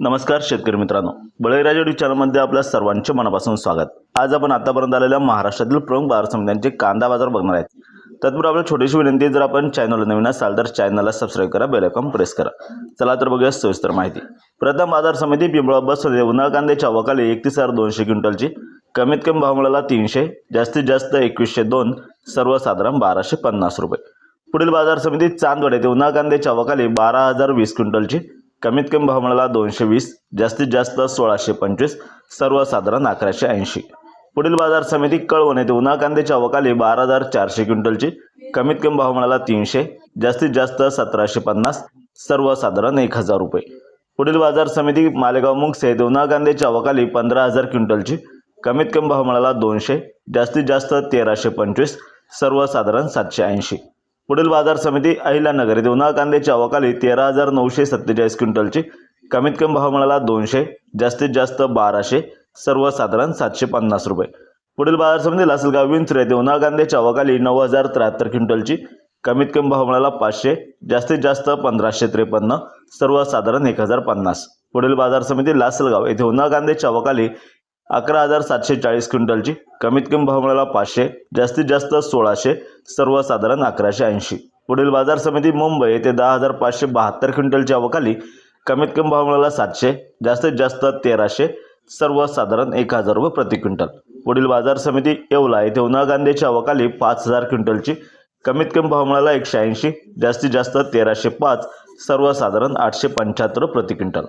नमस्कार शेतकरी मित्रांनो, बळीराजा यूट्यूब चॅनलमध्ये आपल्या सर्वांचे मनापासून स्वागत। आज आपण आतापर्यंत आलेल्या महाराष्ट्रातील प्रमुख बाजार समित्यांचे कांदा बाजार बघणार आहेत। तत्पूर्वी आपल्याला छोटीशी विनंती आहे, जर आपण चॅनलला नवीन असाल तर चॅनलला सबस्क्राइब करा, बेल आयकॉन प्रेस करा। चला तर बघूया सविस्तर माहिती। प्रथम बाजार समिती पिंपळा बसमध्ये उन्हाळ कांद्याच्या अवकाली 31,200 क्विंटलची, कमीत कमी भाव मिळाला 300, जास्तीत जास्त 2102, सर्वसाधारण 1250 रुपये। पुढील बाजार समिती चांदवड येथे उन्हाळ कांद्याच्या अवकाली 12,020 क्विंटलची, कमीत कमी भाव मिळाला 220, जास्तीत जास्त 1625, सर्वसाधारण 1180। पुढील बाजार समिती कळवण येथे उन्हाळ कांद्याच्या अवकाली 12,400 क्विंटलची, कमीत कमी भाव मिळाला 300, जास्तीत जास्त 1750, सर्वसाधारण 1000 रुपये। पुढील बाजार समिती मालेगाव मुंगसे येथे उन्हाळ कांद्याच्या अवकाली 15,000 क्विंटलची, कमीत कमी भाव मिळाला 200, जास्तीत जास्त 1325, सर्वसाधारण 780। पुढील बाजार समिती अहिल्यानगर येथे उन्हाळ कांद्याच्या अवकाली 13,947 क्विंटलची, कमीत कमी भाव मिळाला 200, जास्तीत जास्त 1200, सर्वसाधारण 750 रुपये। पुढील बाजार समिती लासलगाव विंचरे येथे उन्हाळ कांद्याच्या अवकाली 9,073 क्विंटलची, कमीत कमी भाव मिळाला 500, जास्तीत जास्त 1553, सर्वसाधारण 1050। पुढील बाजार समिती लासलगाव येथे उन्हाळ कांद्याच्या अवकाली 11,740 क्विंटलची, कमीत कमी भाव मिळाला 500, जास्तीत जास्त 1600, सर्वसाधारण 1180। पुढील बाजार समिती मुंबई येथे 10,572 क्विंटलची अवकाली, कमीत कमी भाव मिळाला 700, जास्तीत जास्त 1300, सर्वसाधारण 1000 रुपये प्रति क्विंटल। पुढील बाजार समिती येवला येथे उन्हाळ कांद्याची अवकाली 5,000 क्विंटलची, कमीत कमी भाव मिळाला 180, जास्तीत जास्त 1305, सर्वसाधारण 875 प्रति क्विंटल।